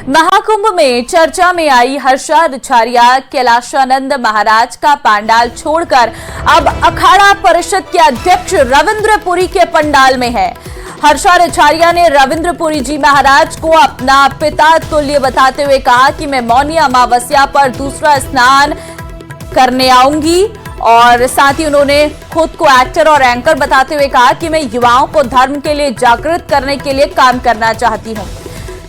महाकुंभ में चर्चा में आई हर्षा रिछारिया कैलाशानंद महाराज का पंडाल छोड़कर अब अखाड़ा परिषद के अध्यक्ष रविंद्रपुरी के पंडाल में है। हर्षा रिछारिया ने रविंद्रपुरी जी महाराज को अपना पिता तुल्य बताते हुए कहा कि मैं मौनी अमावस्या पर दूसरा स्नान करने आऊंगी और साथ ही उन्होंने खुद को एक्टर और एंकर बताते हुए कहा कि मैं युवाओं को धर्म के लिए जागृत करने के लिए काम करना चाहती हूं।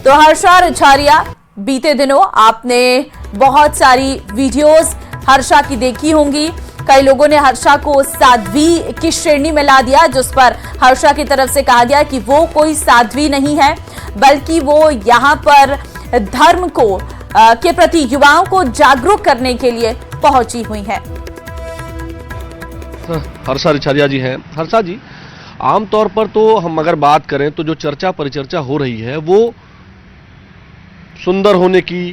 तो हर्षा रिछारिया, बीते दिनों आपने बहुत सारी वीडियोस हर्षा की देखी होंगी। कई लोगों ने हर्षा को साध्वी की श्रेणी में ला दिया, जिस पर हर्षा की तरफ से कहा गया कि वो कोई साध्वी नहीं है, बल्कि वो यहाँ पर धर्म को के प्रति युवाओं को जागरूक करने के लिए पहुंची हुई है। हर्षा रिछारिया जी हैं। हर्षा जी, आमतौर पर तो हम अगर बात करें तो जो चर्चा परिचर्चा हो रही है वो सुंदर होने की,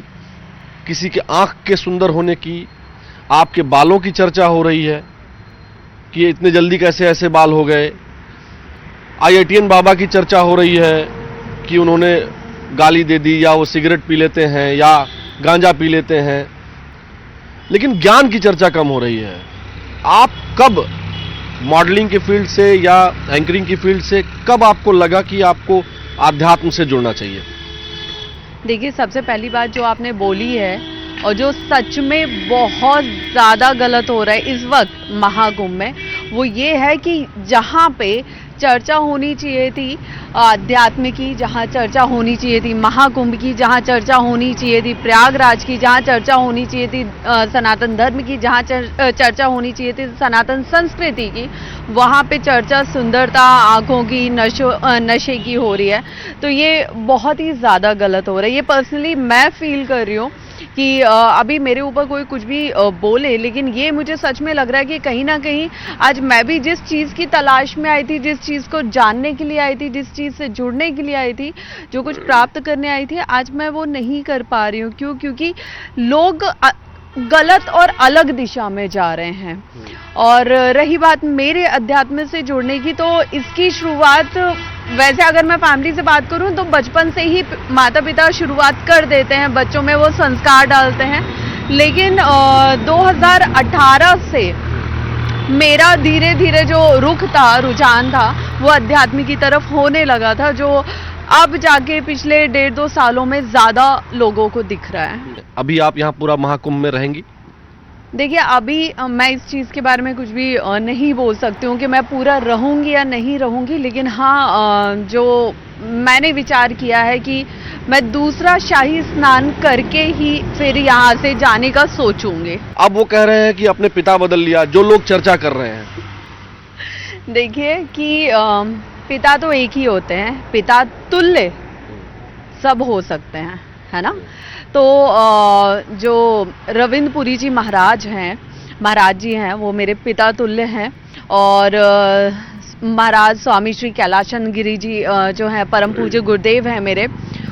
किसी के आंख के सुंदर होने की, आपके बालों की चर्चा हो रही है कि इतने जल्दी कैसे ऐसे बाल हो गए। IITN बाबा की चर्चा हो रही है कि उन्होंने गाली दे दी, या वो सिगरेट पी लेते हैं या गांजा पी लेते हैं, लेकिन ज्ञान की चर्चा कम हो रही है। आप कब मॉडलिंग के फील्ड से या एंकरिंग की फील्ड से कब आपको लगा कि आपको आध्यात्म से जुड़ना चाहिए? देखिए, सबसे पहली बात जो आपने बोली है और जो सच में बहुत ज़्यादा गलत हो रहा है इस वक्त महाकुंभ में, वो ये है कि जहाँ पे चर्चा होनी चाहिए थी अध्यात्म की, जहाँ चर्चा होनी चाहिए थी महाकुंभ की, जहाँ चर्चा होनी चाहिए थी प्रयागराज की, जहाँ चर्चा होनी चाहिए थी सनातन धर्म की, जहाँ चर्चा होनी चाहिए थी सनातन संस्कृति की, वहाँ पे चर्चा सुंदरता, आँखों की, नशे की हो रही है। तो ये बहुत ही ज़्यादा गलत हो रहा है। ये पर्सनली मैं फील कर रही हूँ कि अभी मेरे ऊपर कोई कुछ भी बोले, लेकिन ये मुझे सच में लग रहा है कि कहीं ना कहीं आज मैं भी जिस चीज़ की तलाश में आई थी, जिस चीज़ को जानने के लिए आई थी, जिस चीज़ से जुड़ने के लिए आई थी, जो कुछ प्राप्त करने आई थी, आज मैं वो नहीं कर पा रही हूँ। क्यों? क्योंकि लोग गलत और अलग दिशा में जा रहे हैं। और रही बात मेरे अध्यात्म से जुड़ने की, तो इसकी शुरुआत वैसे अगर मैं फैमिली से बात करूं तो बचपन से ही माता पिता शुरुआत कर देते हैं, बच्चों में वो संस्कार डालते हैं। लेकिन 2018 से मेरा धीरे धीरे जो रुझान था वो अध्यात्म की तरफ होने लगा था, जो अब जाके पिछले 1.5-2 सालों में ज़्यादा लोगों को दिख रहा है। अभी आप यहाँ पूरा महाकुंभ में रहेंगी? देखिए, अभी मैं इस चीज़ के बारे में कुछ भी नहीं बोल सकती हूँ कि मैं पूरा रहूँगी या नहीं रहूँगी, लेकिन हाँ, जो मैंने विचार किया है कि मैं दूसरा शाही स्नान करके ही फिर यहाँ से जाने का सोचूंगी। अब वो कह रहे हैं कि अपने पिता बदल लिया, जो लोग चर्चा कर रहे हैं। देखिए कि पिता तो एक ही होते हैं, पिता तुल्य सब हो सकते हैं, है ना। तो जो रविंद्रपुरी जी महाराज जी हैं, वो मेरे पिता तुल्य हैं। और महाराज स्वामी श्री कैलाशानंद गिरी जी जो हैं परम पूज्य गुरुदेव हैं मेरे,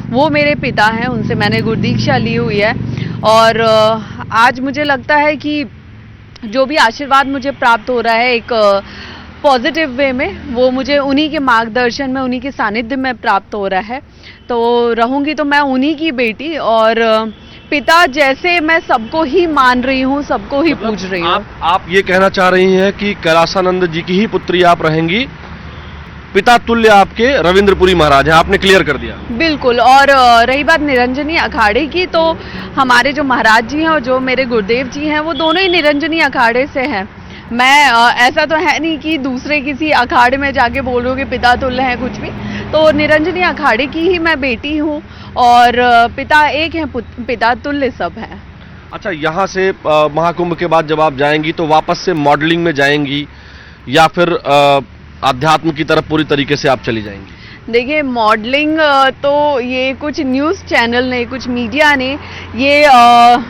वो मेरे पिता हैं, उनसे मैंने गुरुदीक्षा ली हुई है। और आज मुझे लगता है कि जो भी आशीर्वाद मुझे प्राप्त हो रहा है एक पॉजिटिव वे में, वो मुझे उन्हीं के मार्गदर्शन में, उन्हीं के सानिध्य में प्राप्त हो रहा है। तो रहूंगी तो मैं उन्हीं की बेटी, और पिता जैसे मैं सबको ही मान रही हूँ, सबको ही पूज रही हूँ। आप ये कहना चाह रही हैं कि कैलाशानंद जी की ही पुत्री आप रहेंगी, पिता तुल्य आपके रविंद्रपुरी महाराज हैं, आपने क्लियर कर दिया। बिल्कुल। और रही बात निरंजनी अखाड़े की, तो हमारे जो महाराज जी हैं और जो मेरे गुरुदेव जी हैं, वो दोनों ही निरंजनी अखाड़े से हैं। मैं ऐसा तो है नहीं कि दूसरे किसी अखाड़े में जाके बोल रही हूँ कि पिता तुल्य है कुछ भी। तो निरंजनी अखाड़े की ही मैं बेटी हूँ, और पिता एक हैं, पिता तुल्य सब हैं। अच्छा, यहाँ से महाकुंभ के बाद जब आप जाएंगी तो वापस से मॉडलिंग में जाएंगी या फिर अध्यात्म की तरफ पूरी तरीके से आप चली जाएंगी? देखिए, मॉडलिंग तो ये कुछ न्यूज़ चैनल ने, कुछ मीडिया ने ये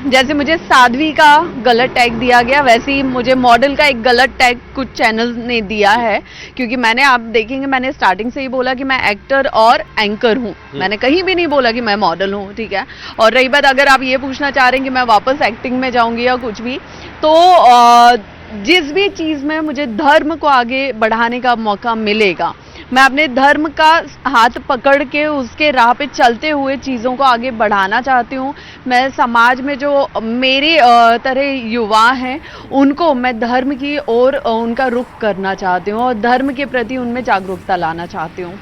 जैसे मुझे साध्वी का गलत टैग दिया गया, वैसे ही मुझे मॉडल का एक गलत टैग कुछ चैनल ने दिया है। क्योंकि मैंने, आप देखेंगे, मैंने स्टार्टिंग से ही बोला कि मैं एक्टर और एंकर हूँ, मैंने कहीं भी नहीं बोला कि मैं मॉडल हूँ, ठीक है। और रही बात, अगर आप ये पूछना चाह रहे हैं कि मैं वापस एक्टिंग में जाऊँगी या कुछ भी, तो जिस भी चीज़ में मुझे धर्म को आगे बढ़ाने का मौका मिलेगा मैं अपने धर्म का हाथ पकड़ के उसके राह पे चलते हुए चीज़ों को आगे बढ़ाना चाहती हूँ। मैं समाज में जो मेरे तरह युवा हैं उनको मैं धर्म की ओर उनका रुख करना चाहती हूँ और धर्म के प्रति उनमें जागरूकता लाना चाहती हूँ।